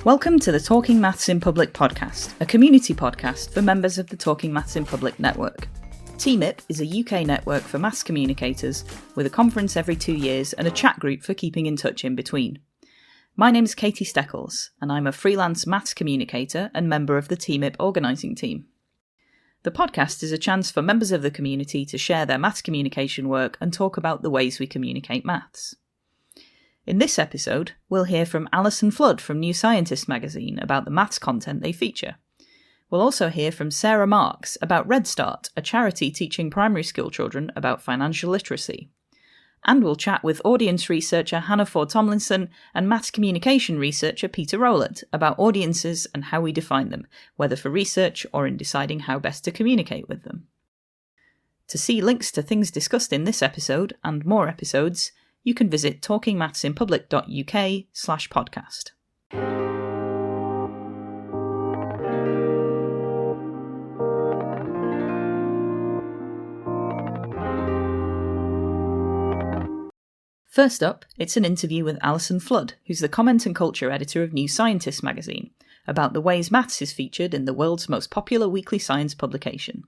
Welcome to the Talking Maths in Public podcast, a community podcast for members of the Talking Maths in Public network. TMIP is a UK network for maths communicators with a conference every 2 years and a chat group for keeping in touch in between. My name is Katie Steckles, and I'm a freelance maths communicator and member of the TMIP organising team. The podcast is a chance for members of the community to share their maths communication work and talk about the ways we communicate maths. In this episode, we'll hear from Alison Flood from New Scientist magazine about the maths content they feature. We'll also hear from Sarah Marks about RedStart, a charity teaching primary school children about financial literacy. And we'll chat with audience researcher Hannah Ford-Tomlinson and maths communication researcher Peter Rowlett about audiences and how we define them, whether for research or in deciding how best to communicate with them. To see links to things discussed in this episode and more episodes, you can visit talkingmathsinpublic.uk/podcast. First up, it's an interview with Alison Flood, who's the comment and culture editor of New Scientist magazine, about the ways maths is featured in the world's most popular weekly science publication.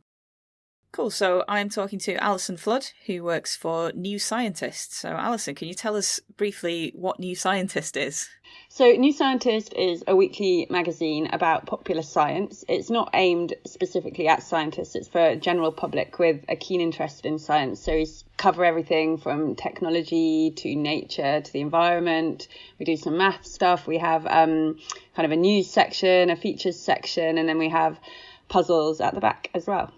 Cool, so I'm talking to Alison Flood, who works for New Scientist. So Alison, can you tell us briefly what New Scientist is? So New Scientist is a weekly magazine about popular science. It's not aimed specifically at scientists, it's for a general public with a keen interest in science. So we cover everything from technology to nature to the environment. We do some math stuff. We have kind of a news section, a features section, and then we have puzzles at the back as well.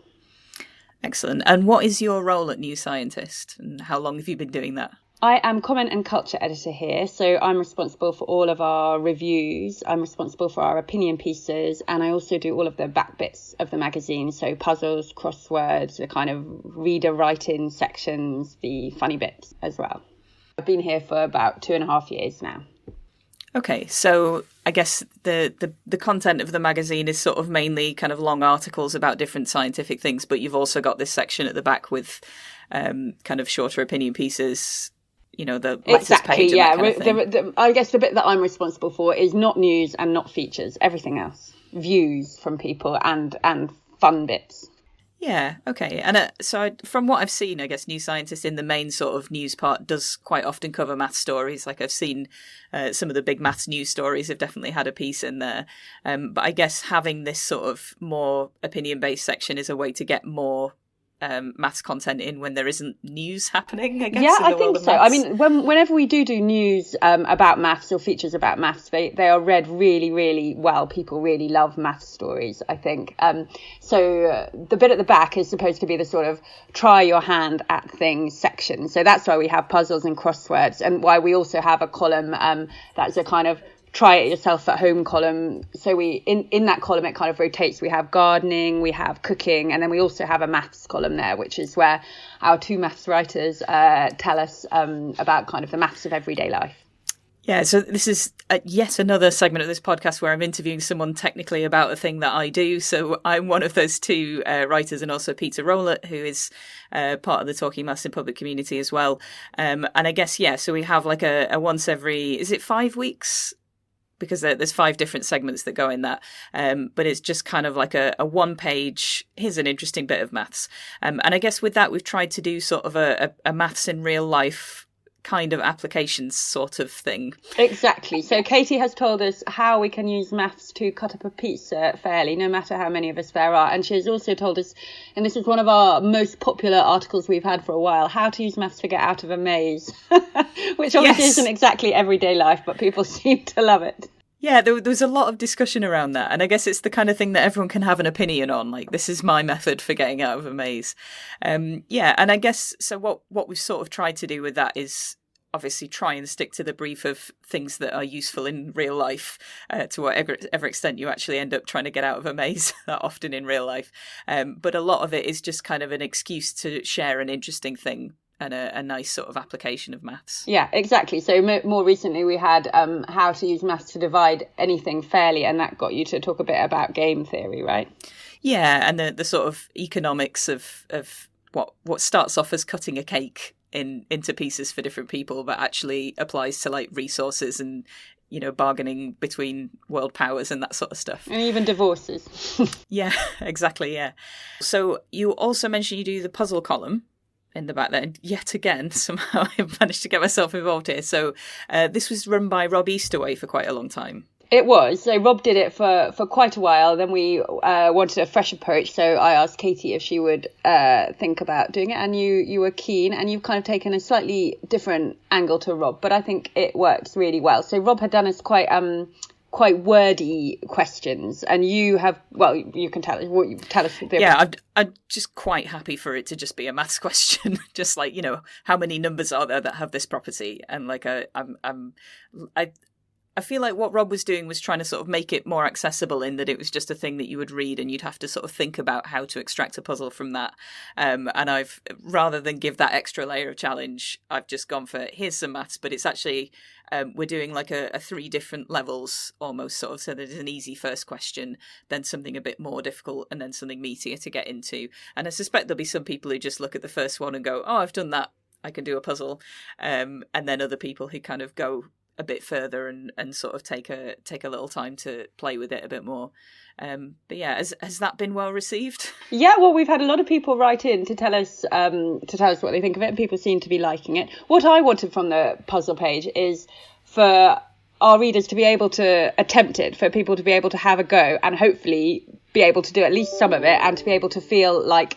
Excellent. And what is your role at New Scientist, and how long have you been doing that? I am comment and culture editor here, so I'm responsible for all of our reviews. I'm responsible for our opinion pieces, and I also do all of the back bits of the magazine, so puzzles, crosswords, the kind of reader write-in sections, the funny bits as well. I've been here for about 2.5 years now. Okay, so I guess the content of the magazine is sort of mainly kind of long articles about different scientific things, but you've also got this section at the back with kind of shorter opinion pieces, you know, the letters page. Yeah. And that kind of thing. I guess the bit that I'm responsible for is not news and not features, everything else. Views from people and fun bits. Yeah, okay. And from what I've seen, I guess New Scientist in the main sort of news part does quite often cover math stories. Like I've seen some of the big maths news stories have definitely had a piece in there. But I guess having this sort of more opinion-based section is a way to get more maths content in when there isn't news happening, I guess. Yeah, in I the world think of so. maths. I mean, whenever we do news about maths or features about maths, they are read really, really well. People really love maths stories, I think. So the bit at the back is supposed to be the sort of try your hand at things section. So that's why we have puzzles and crosswords, and why we also have a column that's a kind of try it yourself at home column. So we in that column it kind of rotates. We have gardening, we have cooking, and then we also have a maths column there, which is where our two maths writers tell us about kind of the maths of everyday life. Yeah, so this is yet another segment of this podcast where I'm interviewing someone technically about a thing that I do. So I'm one of those two writers, and also Peter Rowlett, who is part of the Talking Maths in Public community as well. And I guess, yeah, so we have like a once every, is it 5 weeks? Because there's 5 different segments that go in that. But it's just kind of like a one-page, here's an interesting bit of maths. And I guess with that, we've tried to do sort of a maths in real life kind of applications sort of thing. Exactly. So Katie has told us how we can use maths to cut up a pizza fairly, no matter how many of us there are. And she has also told us, and this is one of our most popular articles we've had for a while, how to use maths to get out of a maze, which obviously isn't exactly everyday life, but people seem to love it. Yeah, there was a lot of discussion around that. And I guess it's the kind of thing that everyone can have an opinion on. Like, this is my method for getting out of a maze. Yeah, and I guess, so what we've sort of tried to do with that is obviously try and stick to the brief of things that are useful in real life to whatever extent you actually end up trying to get out of a maze that often in real life. But a lot of it is just kind of an excuse to share an interesting thing and a nice sort of application of maths. Yeah, exactly. So more recently we had how to use maths to divide anything fairly, and that got you to talk a bit about game theory, right? Yeah, and the sort of economics of what starts off as cutting a cake into pieces for different people, but actually applies to like resources and bargaining between world powers and that sort of stuff. And even divorces. Yeah, exactly, yeah. So you also mentioned you do the puzzle column in the back there. And yet again, somehow I've managed to get myself involved here. So this was run by Rob Easterway for quite a long time. It was. So Rob did it for quite a while. Then we wanted a fresh approach. So I asked Katie if she would think about doing it. And you were keen, and you've kind of taken a slightly different angle to Rob. But I think it works really well. So Rob had done us quite wordy questions, and you have, well, you can tell us. Yeah, I'm just quite happy for it to just be a maths question. Just like, how many numbers are there that have this property? And like I feel like what Rob was doing was trying to sort of make it more accessible, in that it was just a thing that you would read and you'd have to sort of think about how to extract a puzzle from that. And I've, rather than give that extra layer of challenge, I've just gone for, here's some maths, but it's actually, we're doing like a 3 different levels almost, sort of. So there's an easy first question, then something a bit more difficult, and then something meatier to get into. And I suspect there'll be some people who just look at the first one and go, oh, I've done that, I can do a puzzle. And then other people who kind of go a bit further and sort of take a little time to play with it a bit more. But yeah, has that been well received? Yeah, well, we've had a lot of people write in to tell us what they think of it, and people seem to be liking it. What I wanted from the puzzle page is for our readers to be able to attempt it, for people to be able to have a go and hopefully be able to do at least some of it, and to be able to feel like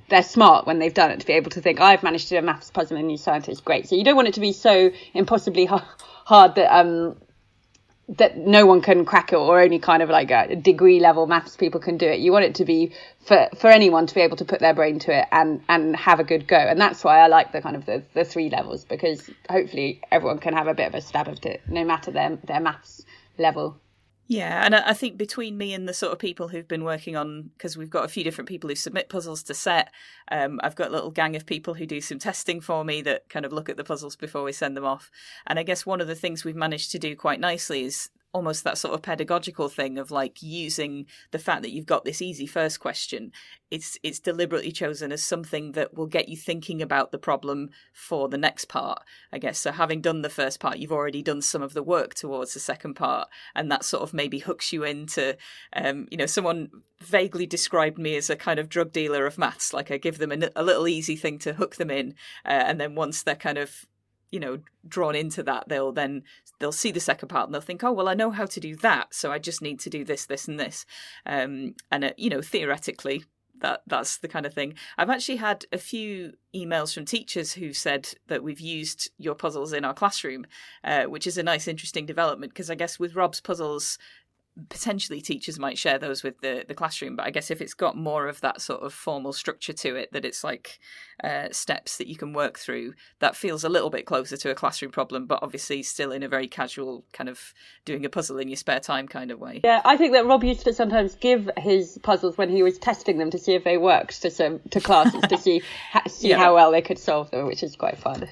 they're smart when they've done it, to be able to think, I've managed to do a maths puzzle in New Scientist, great. So you don't want it to be so impossibly hard that no one can crack it, or only kind of like a degree level maths people can do it. You want it to be for anyone to be able to put their brain to it and have a good go. And that's why I like the kind of the 3 levels, because hopefully everyone can have a bit of a stab at it, no matter their maths level. Yeah, and I think between me and the sort of people who've been working on, because we've got a few different people who submit puzzles to set, I've got a little gang of people who do some testing for me that kind of look at the puzzles before we send them off. And I guess one of the things we've managed to do quite nicely is almost that sort of pedagogical thing of like using the fact that you've got this easy first question. It's deliberately chosen as something that will get you thinking about the problem for the next part, I guess. So having done the first part, you've already done some of the work towards the second part, and that sort of maybe hooks you into, someone vaguely described me as a kind of drug dealer of maths. Like I give them a little easy thing to hook them in, and then once they're kind of drawn into that, they'll see the second part and they'll think, oh, well, I know how to do that, so I just need to do this, this and this. Theoretically, that's the kind of thing. I've actually had a few emails from teachers who said that we've used your puzzles in our classroom, which is a nice, interesting development, because I guess with Rob's puzzles, potentially teachers might share those with the classroom, but I guess if it's got more of that sort of formal structure to it, that it's like steps that you can work through, that feels a little bit closer to a classroom problem, but obviously still in a very casual kind of doing a puzzle in your spare time kind of way. Yeah, I think that Rob used to sometimes give his puzzles when he was testing them to see if they worked to classes to see how well they could solve them, which is quite fun.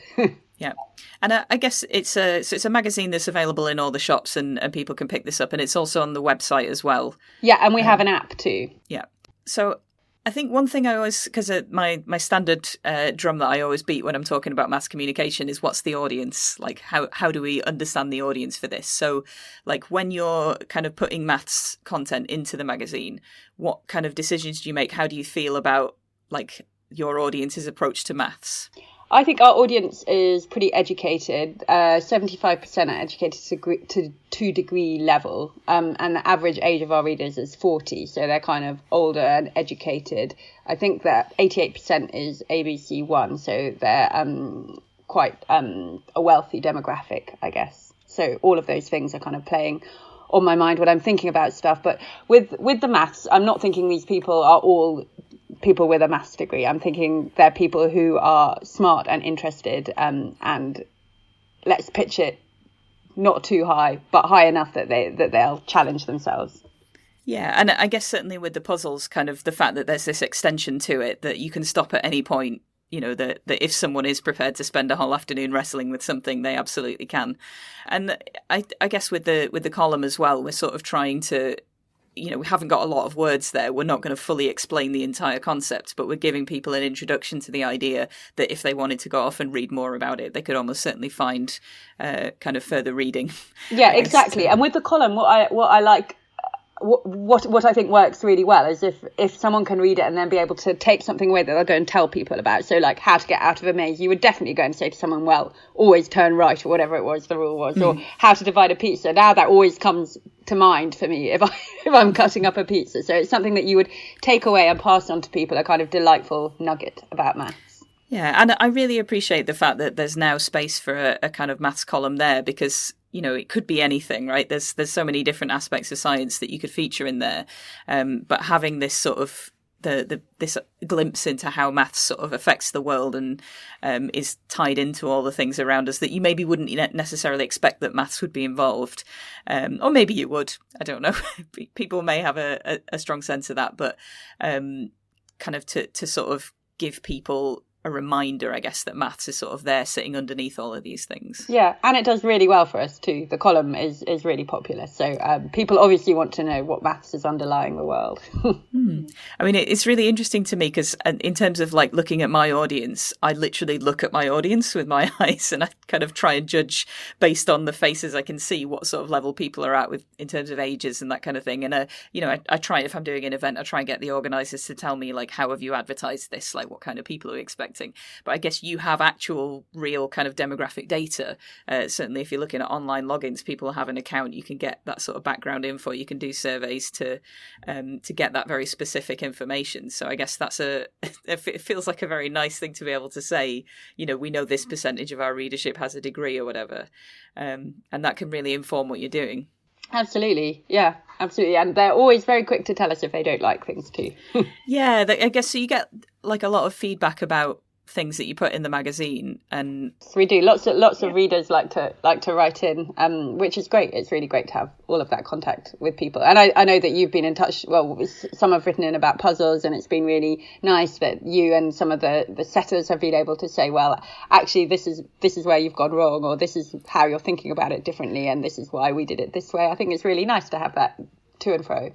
Yeah. And I guess it's a magazine that's available in all the shops, and people can pick this up, and it's also on the website as well. Yeah, and we have an app too. Yeah. So I think one thing I always, because my standard drum that I always beat when I'm talking about mass communication is, what's the audience? Like, how do we understand the audience for this? So like when you're kind of putting maths content into the magazine, what kind of decisions do you make? How do you feel about like your audience's approach to maths? I think our audience is pretty educated. 75% are educated to 2-degree level, and the average age of our readers is 40, so they're kind of older and educated. I think that 88% is ABC 1, so they're quite a wealthy demographic, I guess. So all of those things are kind of playing on my mind when I'm thinking about stuff. But with the maths, I'm not thinking these people are all people with a maths degree. I'm thinking they're people who are smart and interested, and let's pitch it not too high, but high enough that they'll challenge themselves. Yeah, and I guess certainly with the puzzles, kind of the fact that there's this extension to it, that you can stop at any point. That if someone is prepared to spend a whole afternoon wrestling with something, they absolutely can. And I guess with the column as well, we're sort of trying to we haven't got a lot of words there. We're not going to fully explain the entire concept, but we're giving people an introduction to the idea that if they wanted to go off and read more about it, they could almost certainly find kind of further reading. Yeah, exactly. And with the column, what I like, what I think works really well is if someone can read it and then be able to take something away that they'll go and tell people about. So like how to get out of a maze, you would definitely go and say to someone, well, always turn right, or whatever it was the rule was, or how to divide a pizza. Now that always comes to mind for me if I'm cutting up a pizza. So it's something that you would take away and pass on to people, a kind of delightful nugget about maths. Yeah, and I really appreciate the fact that there's now space for a kind of maths column there, because it could be anything, right? There's so many different aspects of science that you could feature in there. But having this sort of this glimpse into how maths sort of affects the world and is tied into all the things around us that you maybe wouldn't necessarily expect that maths would be involved. Or maybe you would. I don't know. People may have a strong sense of that, but kind of to sort of give people a reminder, I guess, that maths is sort of there sitting underneath all of these things. Yeah, and it does really well for us too. The column is really popular. So people obviously want to know what maths is underlying the world. I mean, it's really interesting to me because in terms of like looking at my audience, I literally look at my audience with my eyes and I kind of try and judge based on the faces I can see what sort of level people are at with in terms of ages and that kind of thing. And, I try, if I'm doing an event, I try and get the organisers to tell me like, how have you advertised this? Like what kind of people are we expecting? But I guess you have actual real kind of demographic data. Certainly if you're looking at online logins, people have an account, you can get that sort of background info. You can do surveys to get that very specific information. So I guess it feels like a very nice thing to be able to say, we know this percentage of our readership has a degree or whatever. And that can really inform what you're doing. Absolutely. Yeah, absolutely. And they're always very quick to tell us if they don't like things too. Yeah, I guess so you get like a lot of feedback about things that you put in the magazine, and we do lots of readers like to write in, which is great. It's really great to have all of that contact with people. And I know that you've been in touch, some have written in about puzzles, and it's been really nice that you and some of the setters have been able to say, well, actually this is where you've gone wrong, or this is how you're thinking about it differently, and this is why we did it this way. I think it's really nice to have that to and fro.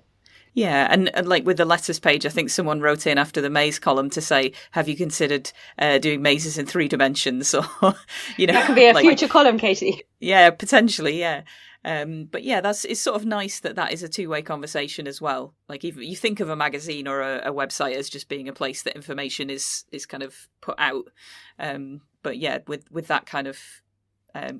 Yeah, and like with the letters page, I think someone wrote in after the maze column to say, have you considered doing mazes in 3 dimensions? Or, that could be a future column, Katie. Yeah, potentially, yeah. But yeah, it's sort of nice that is a two-way conversation as well. Like if you think of a magazine or a website as just being a place that information is kind of put out. But yeah, with that kind of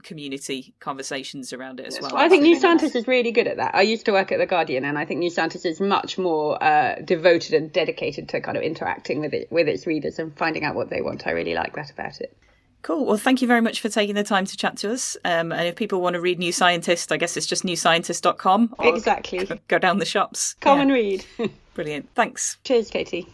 community conversations around it as well. I think New Scientist is really good at that. I used to work at The Guardian, and I think New Scientist is much more devoted and dedicated to kind of interacting with its readers and finding out what they want. I really like that about it. Cool. Well, thank you very much for taking the time to chat to us. And if people want to read New Scientist, I guess it's just newscientist.com. Exactly. Go down the shops. Come and read. Brilliant. Thanks. Cheers, Katie.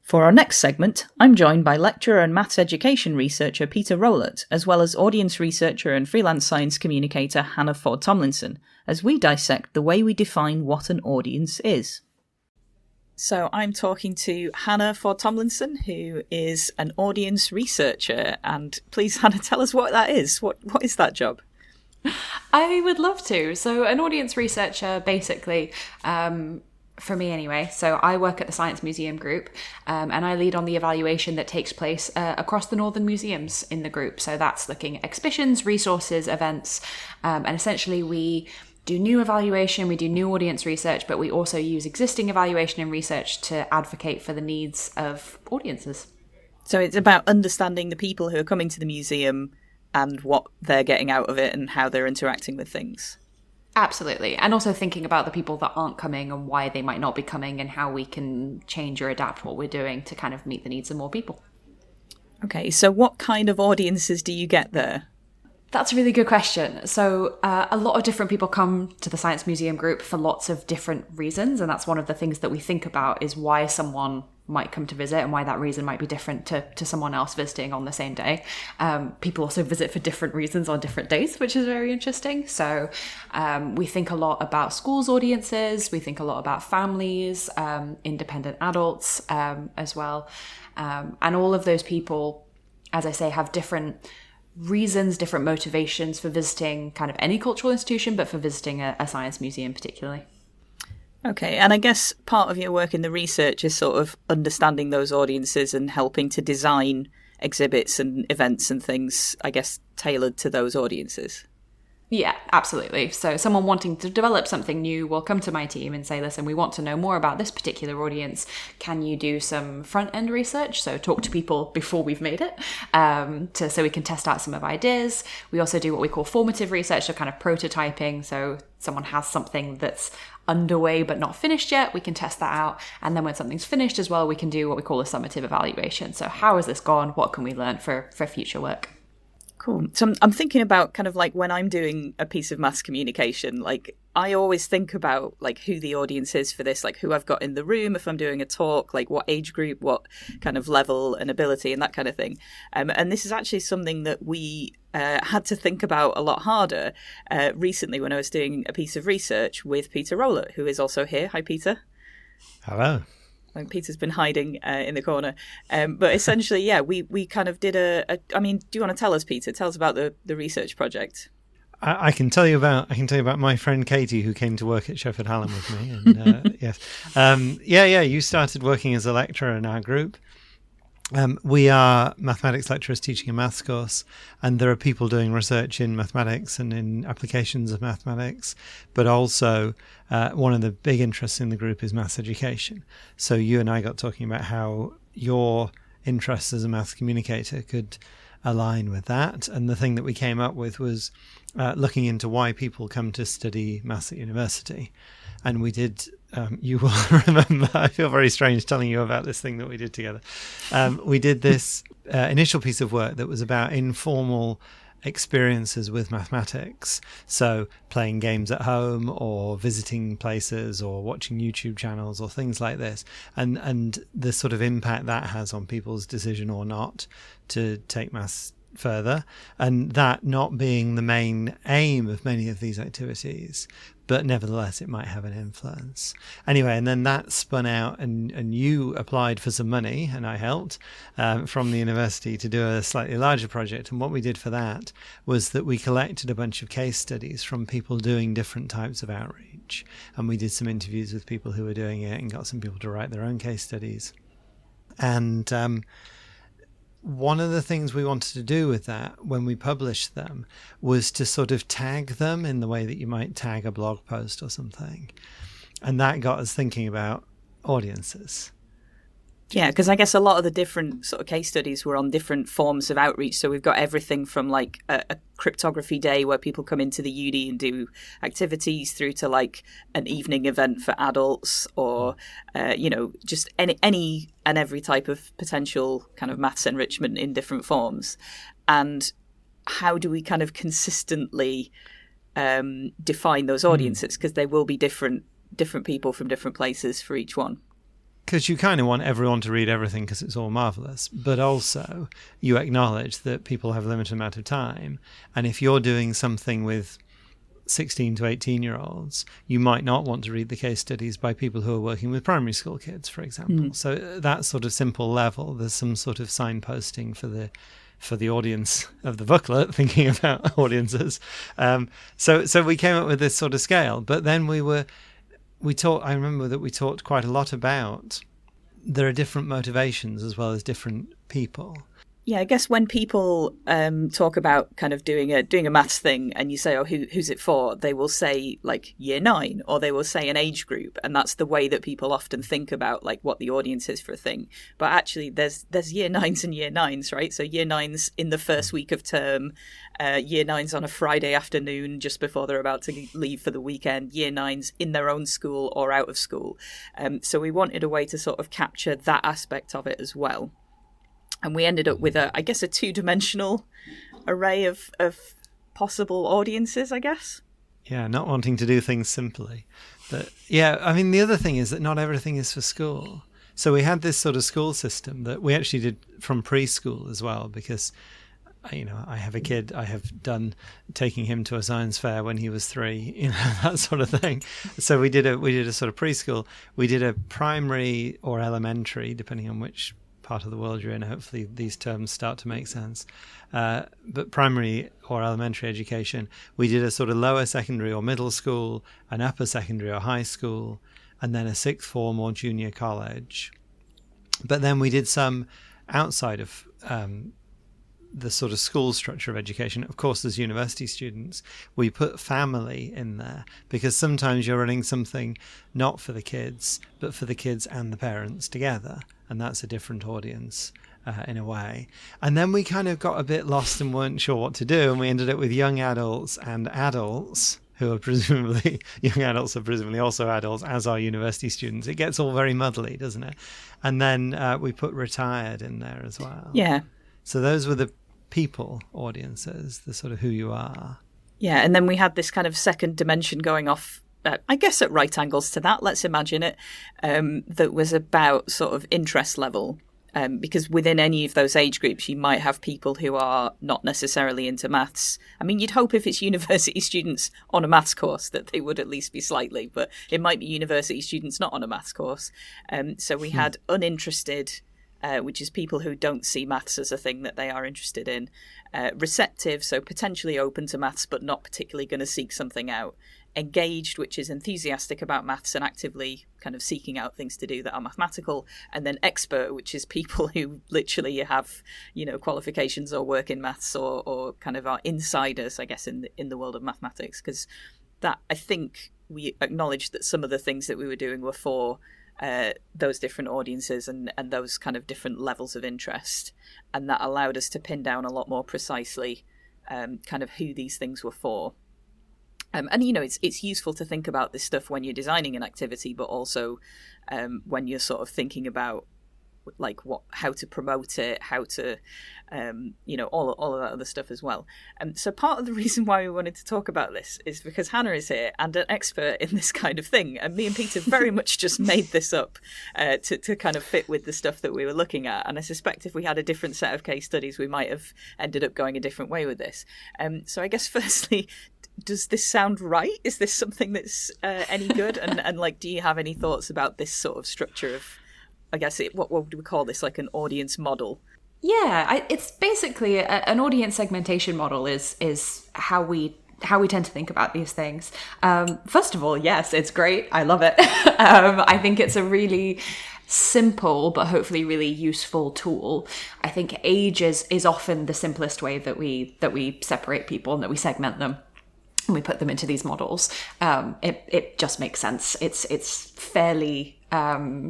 For our next segment, I'm joined by lecturer and maths education researcher Peter Rowlett, as well as audience researcher and freelance science communicator Hannah Ford Tomlinson, as we dissect the way we define what an audience is. So I'm talking to Hannah Ford Tomlinson, who is an audience researcher. And please, Hannah, tell us what that is. What is that job? I would love to. So an audience researcher, basically, for me anyway, so I work at the Science Museum Group, and I lead on the evaluation that takes place across the Northern Museums in the group. So that's looking at exhibitions, resources, events, and essentially we do new evaluation, we do new audience research, but we also use existing evaluation and research to advocate for the needs of audiences. So it's about understanding the people who are coming to the museum and what they're getting out of it and how they're interacting with things. Absolutely. And also thinking about the people that aren't coming and why they might not be coming and how we can change or adapt what we're doing to kind of meet the needs of more people. Okay, so what kind of audiences do you get there? That's a really good question. So a lot of different people come to the Science Museum Group for lots of different reasons. And that's one of the things that we think about is why someone might come to visit and why that reason might be different to someone else visiting on the same day. People also visit for different reasons on different days, which is very interesting. So we think a lot about schools audiences. We think a lot about families, independent adults as well. And all of those people, as I say, have different reasons, different motivations for visiting kind of any cultural institution, but for visiting a science museum particularly. Okay, and I guess part of your work in the research is sort of understanding those audiences and helping to design exhibits and events and things, I guess, tailored to those audiences. Yeah, absolutely. So someone wanting to develop something new will come to my team and say, listen, we want to know more about this particular audience. Can you do some front-end research? So talk to people before we've made it, so we can test out some of ideas. We also do what we call formative research, so kind of prototyping. So someone has something that's underway but not finished yet, we can test that out. And then when something's finished as well, we can do what we call a summative evaluation. So how has this gone? What can we learn for future work? Cool. So I'm thinking about kind of like when I'm doing a piece of mass communication, like I always think about like who the audience is for this, like who I've got in the room if I'm doing a talk, like what age group, what kind of level and ability and that kind of thing. And this is actually something that we had to think about a lot harder recently when I was doing a piece of research with Peter Rowlett, who is also here. Hi, Peter. Hello. Peter's been hiding in the corner. But essentially, yeah, we kind of did I mean, do you want to tell us, Peter? Tell us about the research project. I can tell you about my friend Katie, who came to work at Sheffield Hallam with me. And, yes. You started working as a lecturer in our group. We are mathematics lecturers teaching a maths course, and there are people doing research in mathematics and in applications of mathematics, but also one of the big interests in the group is maths education. So you and I got talking about how your interests as a maths communicator could align with that, and the thing that we came up with was looking into why people come to study maths at university. And we did, you will remember, I feel very strange telling you about this thing that we did together. We did this initial piece of work that was about informal experiences with mathematics. So playing games at home or visiting places or watching YouTube channels or things like this. And the sort of impact that has on people's decision or not to take maths further, and that not being the main aim of many of these activities, but nevertheless it might have an influence. Anyway, and then that spun out, and you applied for some money, and I helped from the university to do a slightly larger project. And what we did for that was that we collected a bunch of case studies from people doing different types of outreach, and we did some interviews with people who were doing it and got some people to write their own case studies. And one of the things we wanted to do with that when we published them was to sort of tag them in the way that you might tag a blog post or something. And that got us thinking about audiences. Yeah, because I guess a lot of the different sort of case studies were on different forms of outreach. So we've got everything from like a cryptography day where people come into the uni and do activities through to like an evening event for adults or, just any and every type of potential kind of maths enrichment in different forms. And how do we kind of consistently define those audiences? Because they will be different people from different places for each one. Because you kind of want everyone to read everything because it's all marvellous, but also you acknowledge that people have a limited amount of time. And if you're doing something with 16 to 18-year-olds, you might not want to read the case studies by people who are working with primary school kids, for example. So that sort of simple level, there's some sort of signposting for the audience of the booklet, thinking about audiences. So we came up with this sort of scale, but then I remember that we talked quite a lot about there are different motivations as well as different people. Yeah, I guess when people talk about kind of doing a maths thing and you say, oh, who's it for? They will say like year 9 or they will say an age group. And that's the way that people often think about like what the audience is for a thing. But actually there's year 9s and year 9s, right? So year 9s in the first week of term, year 9s on a Friday afternoon just before they're about to leave for the weekend, year 9s in their own school or out of school. So we wanted a way to sort of capture that aspect of it as well. And we ended up with a 2-dimensional array of possible audiences, I guess. Yeah, not wanting to do things simply. But yeah, I mean, the other thing is that not everything is for school. So we had this sort of school system that we actually did from preschool as well, because, I have a kid, I have done taking him to a science fair when he was 3, that sort of thing. So we did a sort of preschool. We did a primary or elementary, depending on which part of the world you're in, hopefully these terms start to make sense. But primary or elementary education, we did a sort of lower secondary or middle school, an upper secondary or high school, and then a sixth form or junior college. But then we did some outside of the sort of school structure of education. Of course, as university students, we put family in there because sometimes you're running something not for the kids, but for the kids and the parents together. And that's a different audience in a way. And then we kind of got a bit lost and weren't sure what to do. And we ended up with young adults and adults who are presumably, young adults are presumably also adults, as are university students. It gets all very muddly, doesn't it? And then we put retired in there as well. Yeah. So those were the people audiences, the sort of who you are. Yeah, and then we had this kind of second dimension going off, I guess at right angles to that, let's imagine it, that was about sort of interest level. Because within any of those age groups, you might have people who are not necessarily into maths. I mean, you'd hope if it's university students on a maths course that they would at least be slightly, but it might be university students not on a maths course. So we had uninterested, which is people who don't see maths as a thing that they are interested in. Receptive, so potentially open to maths, but not particularly going to seek something out. Engaged, which is enthusiastic about maths and actively kind of seeking out things to do that are mathematical. And then expert, which is people who literally have, qualifications or work in maths or kind of are insiders, I guess, in the world of mathematics. Because that, I think we acknowledged that some of the things that we were doing were for those different audiences and those kind of different levels of interest, and that allowed us to pin down a lot more precisely kind of who these things were for. And it's useful to think about this stuff when you're designing an activity, but also when you're sort of thinking about like how to promote it, how to all of that other stuff as well. So part of the reason why we wanted to talk about this is because Hannah is here and an expert in this kind of thing, and me and Peter very much just made this up to kind of fit with the stuff that we were looking at. And I suspect if we had a different set of case studies, we might have ended up going a different way with this. So I guess firstly, does this sound right? Is this something that's any good? And like, do you have any thoughts about this sort of structure of, I guess, what would we call this, like an audience model? Yeah, it's basically an audience segmentation model is how we tend to think about these things. First of all, yes, it's great. I love it. I think it's a really simple but hopefully really useful tool. I think age is often the simplest way that we separate people and that we segment them. And we put them into these models. It just makes sense. It's fairly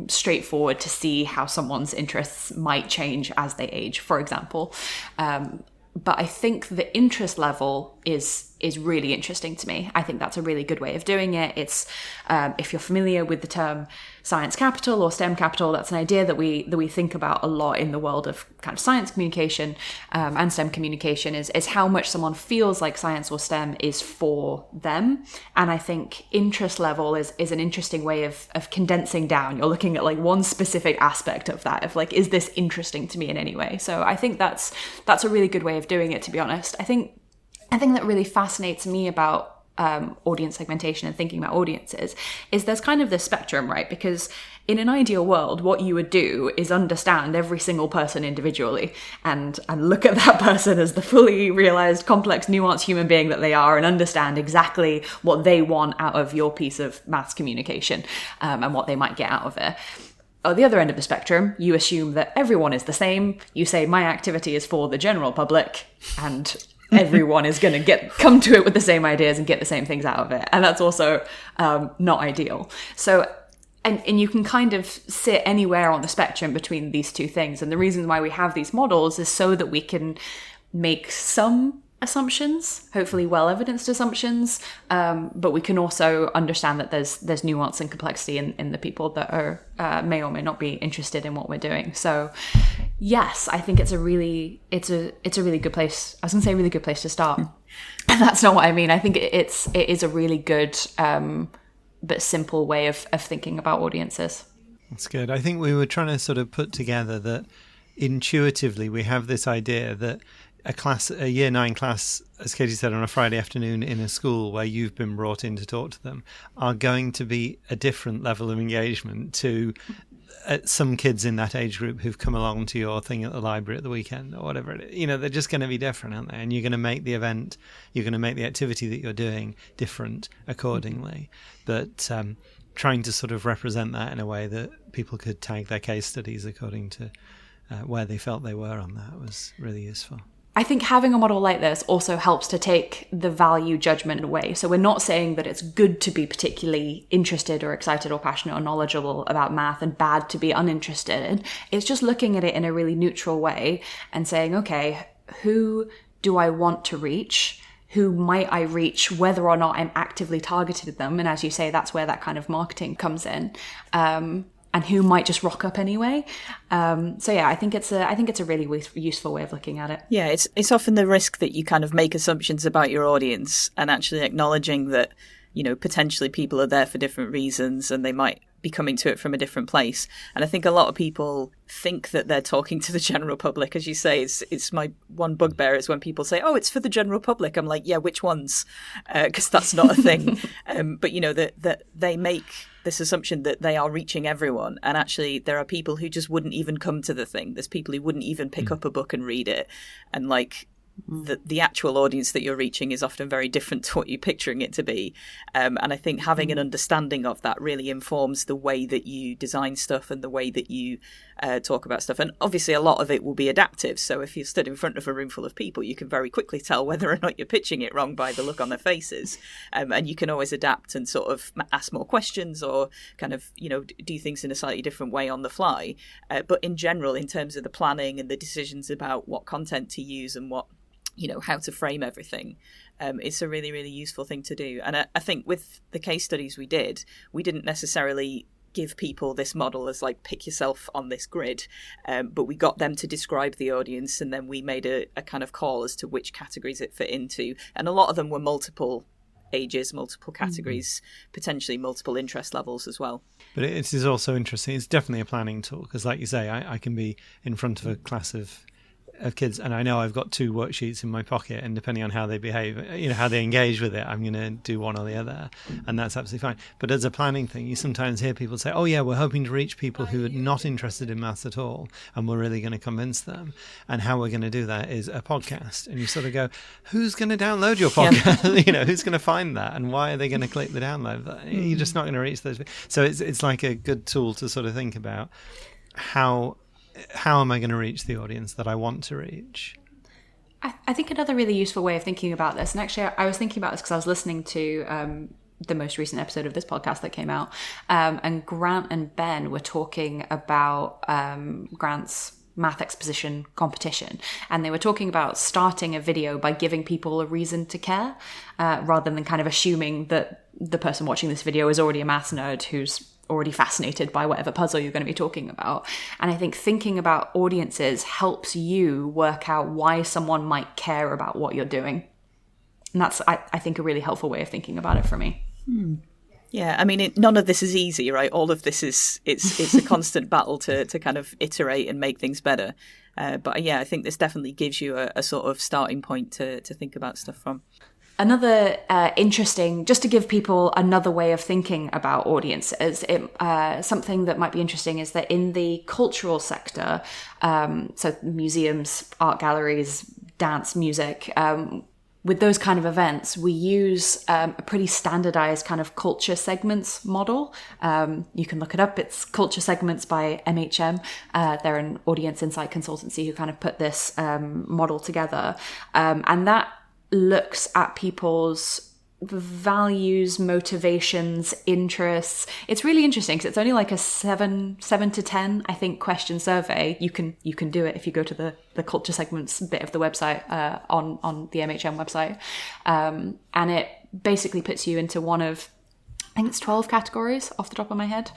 straightforward to see how someone's interests might change as they age, for example. But I think the interest level is really interesting to me. I think that's a really good way of doing it. It's if you're familiar with the term science capital or STEM capital, that's an idea that we think about a lot in the world of kind of science communication and STEM communication is how much someone feels like science or STEM is for them. And I think interest level is an interesting way of condensing down. You're looking at like one specific aspect of that, of like, is this interesting to me in any way? So I think that's a really good way of doing it, to be honest. I think that really fascinates me about audience segmentation and thinking about audiences is there's kind of this spectrum, right? Because in an ideal world, what you would do is understand every single person individually and look at that person as the fully realized, complex, nuanced human being that they are and understand exactly what they want out of your piece of maths communication and what they might get out of it. At the other end of the spectrum, you assume that everyone is the same. You say, my activity is for the general public, and everyone is going to come to it with the same ideas and get the same things out of it. And that's also not ideal. So, and you can kind of sit anywhere on the spectrum between these two things. And the reason why we have these models is so that we can make some assumptions, hopefully well-evidenced assumptions, but we can also understand that there's nuance and complexity in the people that are may or may not be interested in what we're doing. So yes, I think it's a really good place. I was gonna say a really good place to start. And that's not what I mean. I think it is a really good but simple way of thinking about audiences. That's good. I think we were trying to sort of put together that intuitively we have this idea that a year 9 class, as Katie said, on a Friday afternoon in a school where you've been brought in to talk to them, are going to be a different level of engagement to some kids in that age group who've come along to your thing at the library at the weekend or whatever. They're just going to be different, aren't they? And you're going to make the event, you're going to make the activity that you're doing different accordingly. But trying to sort of represent that in a way that people could tag their case studies according to where they felt they were on that was really useful. I think having a model like this also helps to take the value judgment away. So we're not saying that it's good to be particularly interested or excited or passionate or knowledgeable about math and bad to be uninterested. It's just looking at it in a really neutral way and saying, okay, who do I want to reach? Who might I reach, whether or not I'm actively targeted them? And as you say, that's where that kind of marketing comes in. And who might just rock up anyway. So yeah, I think it's a really useful way of looking at it. Yeah, it's often the risk that you kind of make assumptions about your audience, and actually acknowledging that, potentially people are there for different reasons and they might be coming to it from a different place. And I think a lot of people think that they're talking to the general public. As you say, it's my one bugbear is when people say, oh, it's for the general public. I'm like, yeah, which ones? Because that's not a thing. But that they make this assumption that they are reaching everyone, and actually there are people who just wouldn't even come to the thing. There's people who wouldn't even pick up a book and read it, and the actual audience that you're reaching is often very different to what you're picturing it to be. And I think having an understanding of that really informs the way that you design stuff and the way that you talk about stuff. And obviously a lot of it will be adaptive. So if you're stood in front of a room full of people, you can very quickly tell whether or not you're pitching it wrong by the look on their faces. And you can always adapt and sort of ask more questions or kind of, do things in a slightly different way on the fly. But in general, in terms of the planning and the decisions about what content to use and what, how to frame everything, it's a really, really useful thing to do. And I think with the case studies we didn't necessarily give people this model as pick yourself on this grid, but we got them to describe the audience, and then we made a kind of call as to which categories it fit into. And a lot of them were multiple ages, multiple categories, potentially multiple interest levels as well. But it is also interesting. It's definitely a planning tool because, like you say, I can be in front of a class of kids, and I know I've got 2 worksheets in my pocket, and depending on how they behave, how they engage with it, I'm going to do one or the other, and that's absolutely fine. But as a planning thing, you sometimes hear people say, oh yeah, we're hoping to reach people who are not interested in maths at all, and we're really going to convince them, and how we're going to do that is a podcast. And you sort of go, who's going to download your podcast? Yeah. Who's going to find that, and why are they going to click the download? You're just not going to reach those. So it's like a good tool to sort of think about how am I going to reach the audience that I want to reach? I think another really useful way of thinking about this, and actually I was thinking about this because I was listening to the most recent episode of this podcast that came out, and Grant and Ben were talking about Grant's math exposition competition, and they were talking about starting a video by giving people a reason to care, rather than kind of assuming that the person watching this video is already a maths nerd who's already fascinated by whatever puzzle you're going to be talking about. And I think thinking about audiences helps you work out why someone might care about what you're doing. And that's, I think, a really helpful way of thinking about it for me. Yeah, I mean, none of this is easy, right? All of this it's a constant battle to kind of iterate and make things better. But yeah, I think this definitely gives you a sort of starting point to think about stuff from. Another interesting, just to give people another way of thinking about audiences, something that might be interesting is that in the cultural sector, so museums, art galleries, dance, music, with those kind of events, we use a pretty standardized kind of culture segments model. You can look it up. It's Culture Segments by MHM. They're an audience insight consultancy who kind of put this model together. And that looks at people's values, motivations, interests. It's really interesting because it's only like a 7 to 10, I think, question survey. You can do it if you go to the culture segments bit of the website on the MHM website, and it basically puts you into one of, I think it's 12 categories off the top of my head.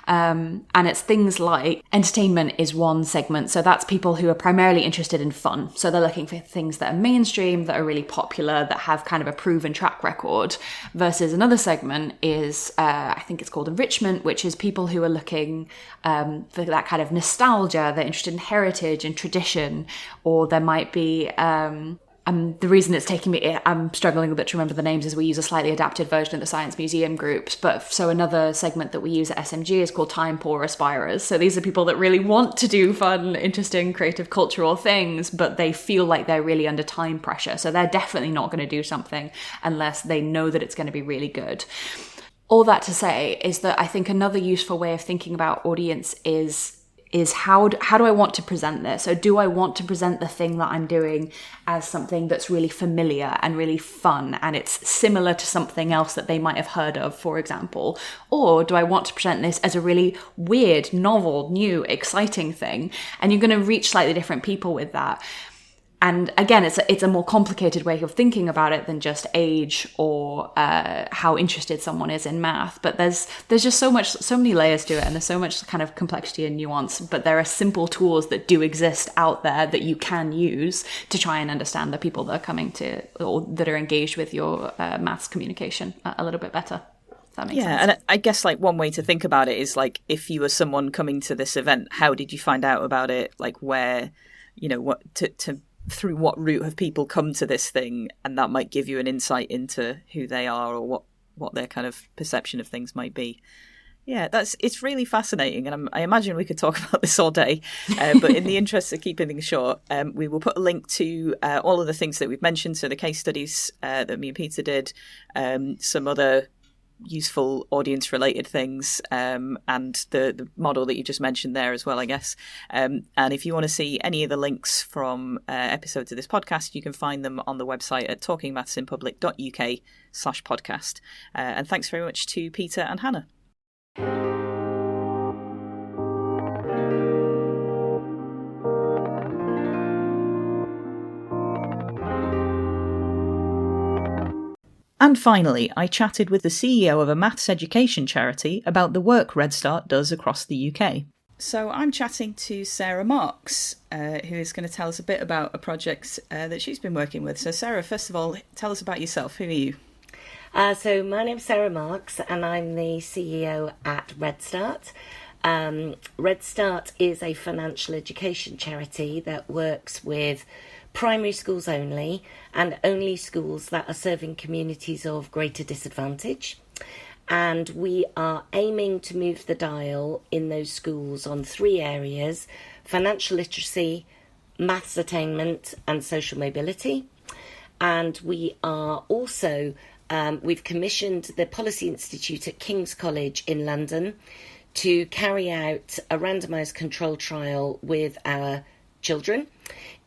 And it's things like entertainment is one segment. So that's people who are primarily interested in fun. So they're looking for things that are mainstream, that are really popular, that have kind of a proven track record. Versus another segment is, I think it's called enrichment, which is people who are looking for that kind of nostalgia. They're interested in heritage and tradition, or there might be the reason it's taking me, I'm struggling a bit to remember the names, is we use a slightly adapted version of the Science Museum groups. But so another segment that we use at SMG is called Time Poor Aspirers. So these are people that really want to do fun, interesting, creative, cultural things, but they feel like they're really under time pressure. So they're definitely not going to do something unless they know that it's going to be really good. All that to say is that I think another useful way of thinking about audience is how do I want to present this? Or do I want to present the thing that I'm doing as something that's really familiar and really fun, and it's similar to something else that they might have heard of, for example? Or do I want to present this as a really weird, novel, new, exciting thing? And you're going to reach slightly different people with that. And again, it's a more complicated way of thinking about it than just age or how interested someone is in math. But there's just so many layers to it, and there's so much kind of complexity and nuance. But there are simple tools that do exist out there that you can use to try and understand the people that are coming to or that are engaged with your maths communication a little bit better. That makes sense. And I guess like one way to think about it is like, if you were someone coming to this event, how did you find out about it? Like where, what to through what route have people come to this thing, and that might give you an insight into who they are or what their kind of perception of things might be. Yeah, it's really fascinating, and I imagine we could talk about this all day. But in the interest of keeping things short, we will put a link to all of the things that we've mentioned. So the case studies that me and Peter did, some other useful audience related things, and the model that you just mentioned there as well, I guess. And if you want to see any of the links from episodes of this podcast, you can find them on the website at talkingmathsinpublic.uk/podcast. And thanks very much to Peter and Hannah. And finally, I chatted with the CEO of a maths education charity about the work RedStart does across the UK. So I'm chatting to Sarah Marks, who is going to tell us a bit about a project that she's been working with. So Sarah, first of all, tell us about yourself. Who are you? So my name's Sarah Marks, and I'm the CEO at RedStart. RedStart is a financial education charity that works with primary schools only, and only schools that are serving communities of greater disadvantage. And we are aiming to move the dial in those schools on 3 areas: financial literacy, maths attainment, and social mobility. And we are also, we've commissioned the Policy Institute at King's College in London to carry out a randomised control trial with our children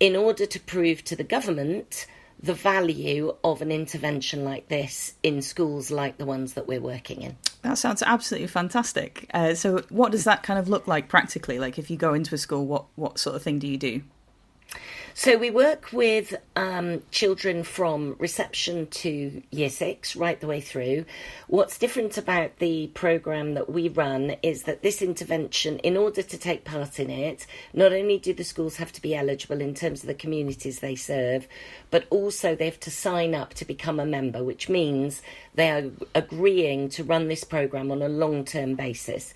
in order to prove to the government the value of an intervention like this in schools like the ones that we're working in. That sounds absolutely fantastic. So what does that kind of look like practically? Like if you go into a school, what sort of thing do you do? So we work with children from reception to year 6, right the way through. What's different about the programme that we run is that this intervention, in order to take part in it, not only do the schools have to be eligible in terms of the communities they serve, but also they have to sign up to become a member, which means they are agreeing to run this programme on a long-term basis.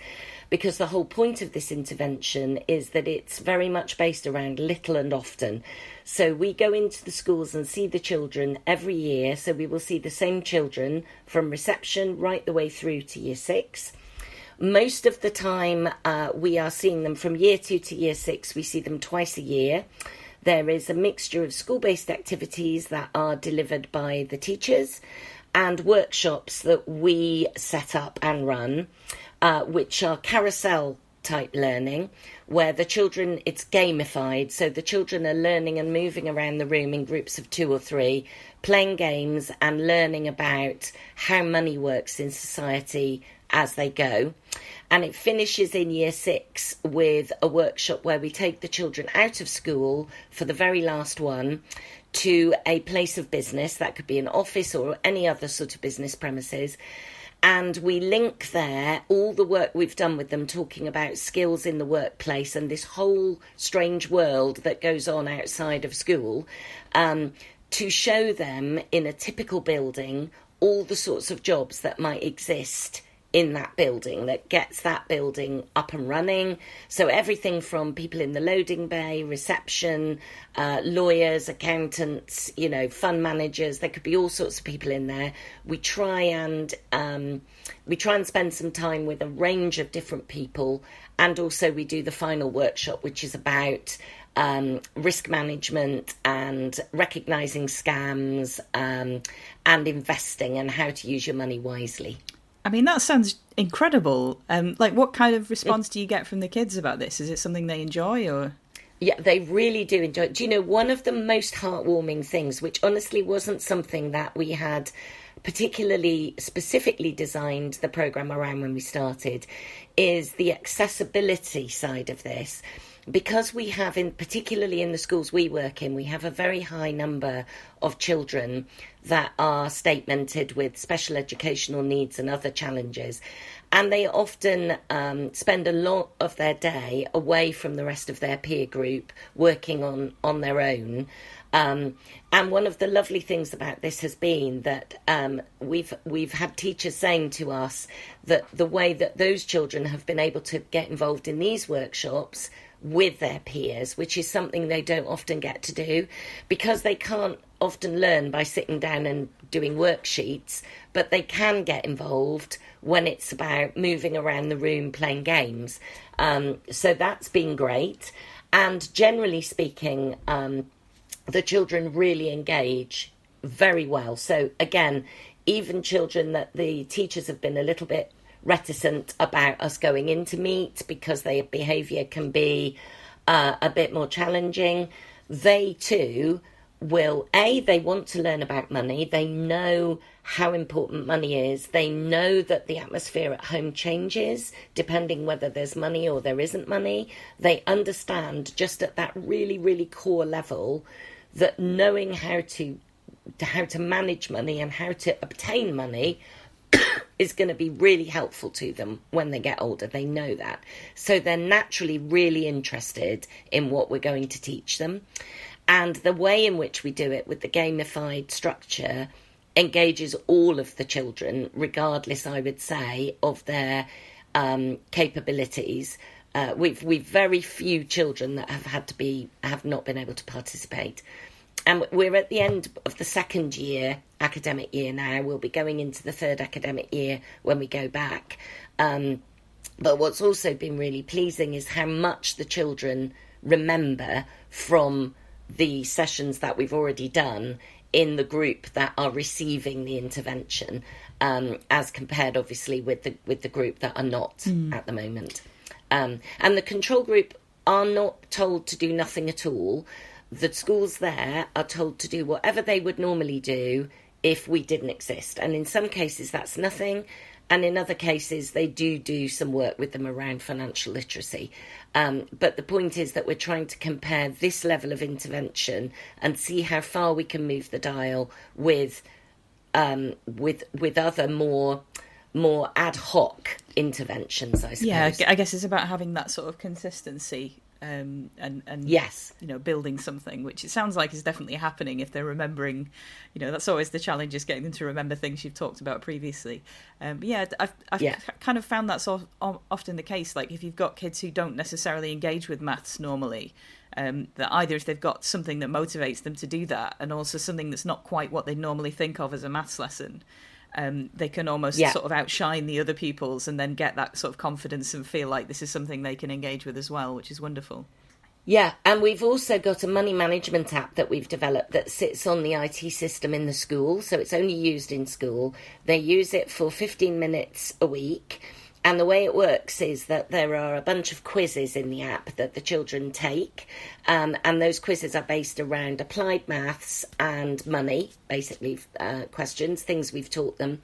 Because the whole point of this intervention is that it's very much based around little and often. So we go into the schools and see the children every year. So we will see the same children from reception right the way through to year 6. Most of the time we are seeing them from year 2 to year 6. We see them twice a year. There is a mixture of school-based activities that are delivered by the teachers and workshops that we set up and run, which are carousel type learning, where the children, it's gamified, so the children are learning and moving around the room in groups of 2 or 3, playing games and learning about how money works in society as they go. And it finishes in year 6 with a workshop where we take the children out of school for the very last one to a place of business. That could be an office or any other sort of business premises. And we link there all the work we've done with them, talking about skills in the workplace and this whole strange world that goes on outside of school, to show them in a typical building all the sorts of jobs that might exist in that building, that gets that building up and running. So everything from people in the loading bay, reception, lawyers, accountants, fund managers, there could be all sorts of people in there. We try and spend some time with a range of different people, and also we do the final workshop, which is about risk management and recognising scams and investing and how to use your money wisely. I mean, that sounds incredible. What kind of response do you get from the kids about this? Is it something they enjoy, or...? Yeah, they really do enjoy it. Do you know, one of the most heartwarming things, which honestly wasn't something that we had particularly specifically designed the programme around when we started, is the accessibility side of this. Because we have, particularly in the schools we work in, we have a very high number of children that are statemented with special educational needs and other challenges. And they often spend a lot of their day away from the rest of their peer group, working on their own. And one of the lovely things about this has been that we've had teachers saying to us that the way that those children have been able to get involved in these workshops with their peers, which is something they don't often get to do, because they can't often learn by sitting down and doing worksheets, but they can get involved when it's about moving around the room playing games. So that's been great. And generally speaking, the children really engage very well. So again, even children that the teachers have been a little bit reticent about us going in to meet because their behaviour can be a bit more challenging, they too will, they want to learn about money. They know how important money is. They know that the atmosphere at home changes depending whether there's money or there isn't money. They understand just at that really, really core level that knowing how to manage money and how to obtain money is going to be really helpful to them when they get older. They know that. So they're naturally really interested in what we're going to teach them. And the way in which we do it with the gamified structure engages all of the children, regardless, I would say, of their capabilities. We've very few children that have not been able to participate. And we're at the end of the second academic year now. We'll be going into the third academic year when we go back. But what's also been really pleasing is how much the children remember from the sessions that we've already done in the group that are receiving the intervention, as compared, obviously, with the group that are not at the moment. And the control group are not told to do nothing at all. The schools there are told to do whatever they would normally do if we didn't exist. And in some cases, that's nothing. And in other cases, they do some work with them around financial literacy. But the point is that we're trying to compare this level of intervention and see how far we can move the dial with other more ad hoc interventions, I suppose. Yeah, I guess it's about having that sort of consistency. And yes, building something, which it sounds like is definitely happening if they're remembering. That's always the challenge, is getting them to remember things you've talked about previously. I've kind of found that's often the case. Like if you've got kids who don't necessarily engage with maths normally, that either if they've got something that motivates them to do that, and also something that's not quite what they normally think of as a maths lesson. They can almost sort of outshine the other pupils and then get that sort of confidence and feel like this is something they can engage with as well, which is wonderful. Yeah, and we've also got a money management app that we've developed that sits on the IT system in the school, so it's only used in school. They use it for 15 minutes a week. And the way it works is that there are a bunch of quizzes in the app that the children take, and those quizzes are based around applied maths and money, basically questions, things we've taught them.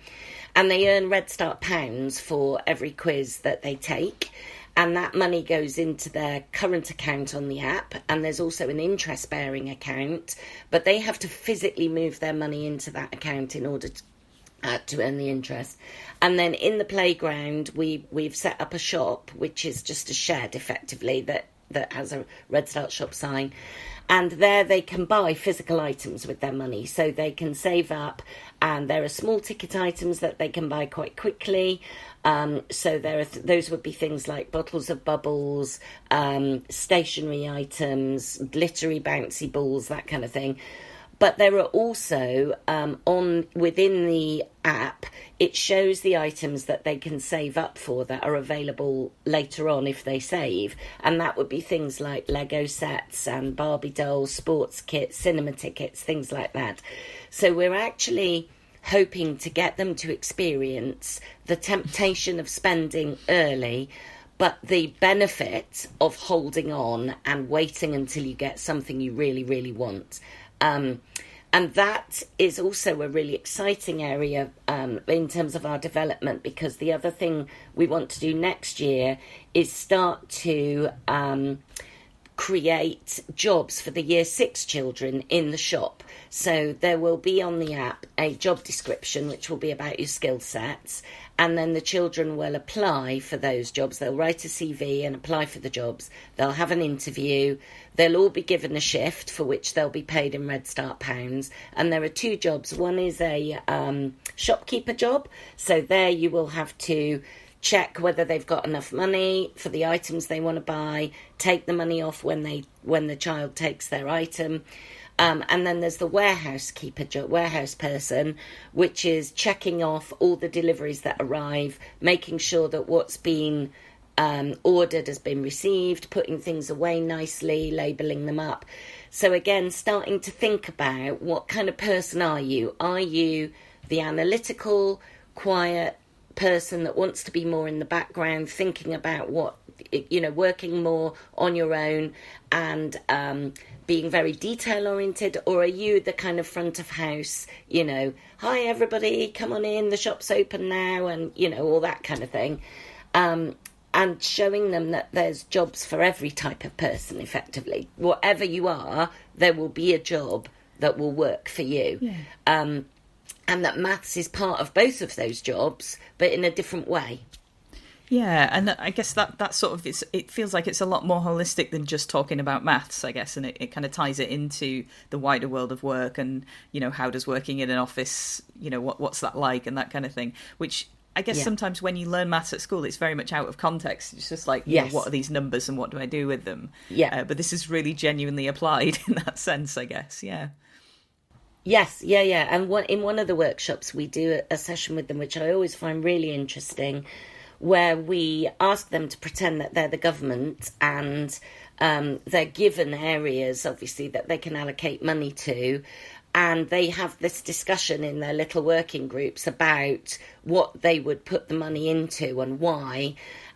And they earn RedStart pounds for every quiz that they take, and that money goes into their current account on the app, and there's also an interest-bearing account, but they have to physically move their money into that account in order to earn the interest. And then in the playground, we've set up a shop, which is just a shed, effectively, that that has a RedStart shop sign. And there they can buy physical items with their money. So they can save up, and there are small ticket items that they can buy quite quickly. So those would be things like bottles of bubbles, stationery items, glittery bouncy balls, that kind of thing. But there are also, within the app, it shows the items that they can save up for that are available later on if they save. And that would be things like Lego sets and Barbie dolls, sports kits, cinema tickets, things like that. So we're actually hoping to get them to experience the temptation of spending early, but the benefit of holding on and waiting until you get something you really, really want. And that is also a really exciting area in terms of our development, because the other thing we want to do next year is start to create jobs for the Year 6 children in the shop. So there will be on the app a job description, which will be about your skill sets, and then the children will apply for those jobs. They'll write a CV and apply for the jobs. They'll have an interview. They'll all be given a shift for which they'll be paid in RedStart pounds. And there are 2 jobs. One is a shopkeeper job. So there you will have to check whether they've got enough money for the items they want to buy, take the money off when the child takes their item. And then there's the warehouse person, which is checking off all the deliveries that arrive, making sure that what's been ordered has been received, putting things away nicely, labelling them up. So again, starting to think about what kind of person are you? Are you the analytical, quiet person that wants to be more in the background, thinking about working more on your own and being very detail oriented? Or are you the kind of front of house, hi everybody, come on in, the shop's open now, and all that kind of thing, and showing them that there's jobs for every type of person. Effectively, whatever you are, there will be a job that will work for you. And that maths is part of both of those jobs, but in a different way. Yeah, and I guess that sort of, it feels like it's a lot more holistic than just talking about maths, I guess, and it kind of ties it into the wider world of work and, how does working in an office, what's that like and that kind of thing, which I guess sometimes when you learn maths at school, it's very much out of context. It's just like, what are these numbers and what do I do with them? Yeah. But this is really genuinely applied in that sense, I guess, yeah. Yes, yeah. And in one of the workshops, we do a session with them, which I always find really interesting, where we ask them to pretend that they're the government and they're given areas, obviously, that they can allocate money to. And they have this discussion in their little working groups about what they would put the money into and why.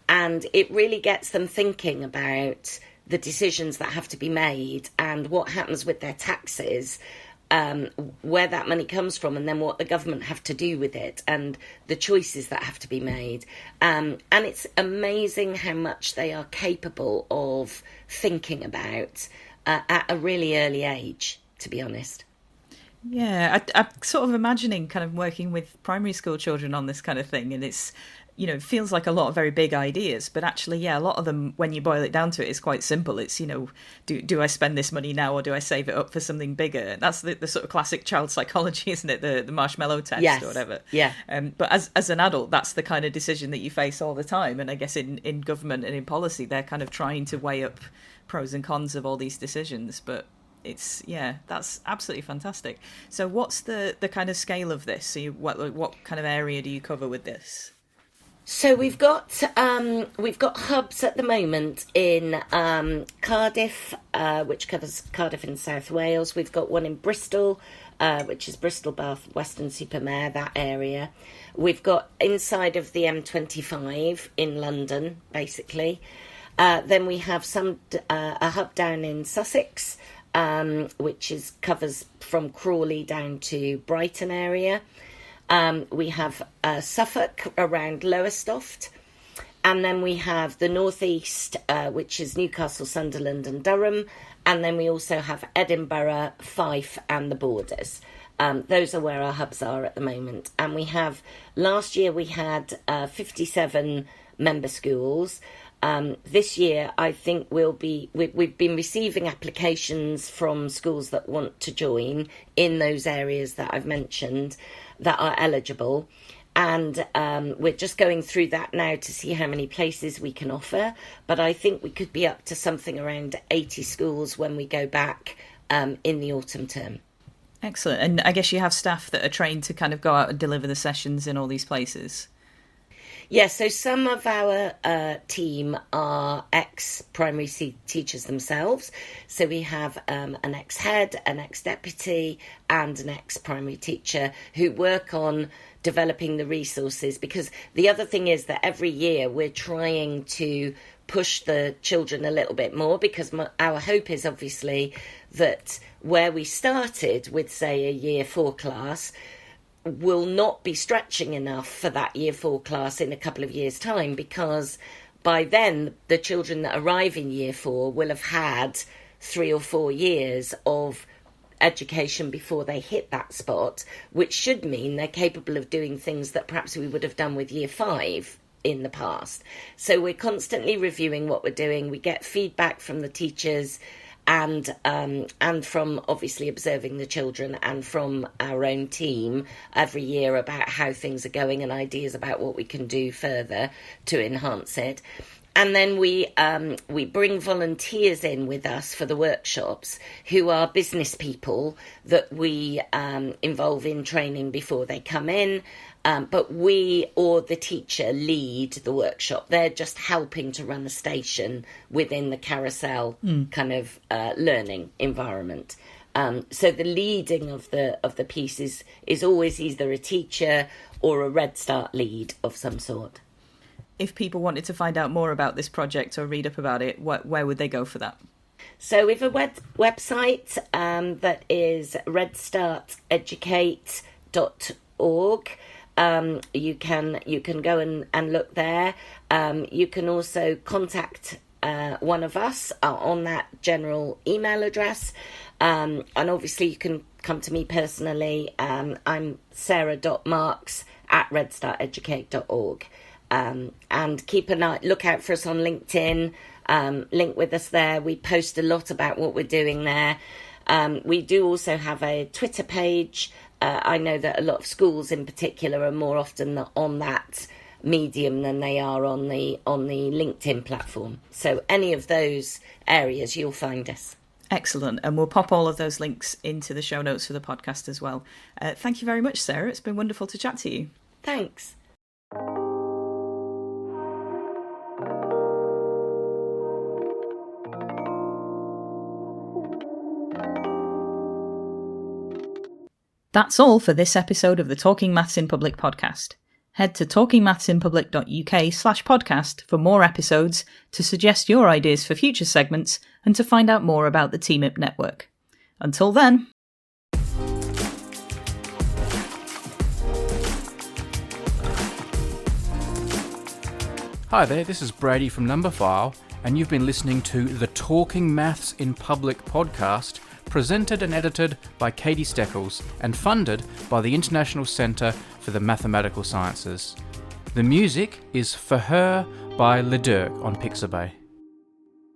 And it really gets them thinking about the decisions that have to be made and what happens with their taxes, where that money comes from, and then what the government have to do with it, and the choices that have to be made. And it's amazing how much they are capable of thinking about at a really early age, to be honest. Yeah, I'm sort of imagining kind of working with primary school children on this kind of thing, and it's, it feels like a lot of very big ideas, but actually, a lot of them, when you boil it down to it, is quite simple. It's, do I spend this money now or do I save it up for something bigger? That's the sort of classic child psychology, isn't it? The marshmallow test or whatever. Yeah. But as an adult, that's the kind of decision that you face all the time. And I guess in government and in policy, they're kind of trying to weigh up pros and cons of all these decisions. But it's, that's absolutely fantastic. So what's the kind of scale of this? So what kind of area do you cover with this? So we've got hubs at the moment in Cardiff, which covers Cardiff in South Wales. We've got one in Bristol, which is Bristol, Bath, Weston-super-Mare, that area. We've got inside of the M25 in London, basically. Then we have a hub down in Sussex, which covers from Crawley down to Brighton area. We have Suffolk around Lowestoft, and then we have the northeast, which is Newcastle, Sunderland and Durham, and then we also have Edinburgh, Fife and the Borders. Those are where our hubs are at the moment. And last year we had 57 member schools. this year, I think we've been receiving applications from schools that want to join in those areas that I've mentioned that are eligible. And we're just going through that now to see how many places we can offer. But I think we could be up to something around 80 schools when we go back in the autumn term. Excellent. And I guess you have staff that are trained to kind of go out and deliver the sessions in all these places. Yeah, so some of our team are ex-primary teachers themselves. So we have an ex-head, an ex-deputy and an ex-primary teacher who work on developing the resources. Because the other thing is that every year we're trying to push the children a little bit more, because our hope is obviously that where we started with, say, a year 4 class will not be stretching enough for that year 4 class in a couple of years' time, because by then the children that arrive in year 4 will have had 3 or 4 years of education before they hit that spot, which should mean they're capable of doing things that perhaps we would have done with year 5 in the past. So we're constantly reviewing what we're doing. We get feedback from the teachers and from obviously observing the children and from our own team every year about how things are going and ideas about what we can do further to enhance it. And then we bring volunteers in with us for the workshops who are business people that we involve in training before they come in. But we or the teacher lead the workshop. They're just helping to run the station within the carousel kind of learning environment. So the leading of the piece is always either a teacher or a RedStart lead of some sort. If people wanted to find out more about this project or read up about it, where would they go for that? So we have a website that is redstarteducate.org. You can go and look there. You can also contact one of us on that general email address. And obviously you can come to me personally. I'm sarah.marks@redstarteducate.org. And keep an eye, look out for us on LinkedIn, link with us there. We post a lot about what we're doing there. We do also have a Twitter page. I know that a lot of schools in particular are more often on that medium than they are on the LinkedIn platform. So any of those areas you'll find us. Excellent. And we'll pop all of those links into the show notes for the podcast as well. Thank you very much, Sarah. It's been wonderful to chat to you. Thanks. That's all for this episode of the Talking Maths in Public podcast. Head to talkingmathsinpublic.uk/podcast for more episodes, to suggest your ideas for future segments, and to find out more about the TMIP network. Until then. Hi there, this is Brady from Numberphile, and you've been listening to the Talking Maths in Public podcast, presented and edited by Katie Steckles and funded by the International Centre for the Mathematical Sciences. The music is For Her by Le Dirk on Pixabay.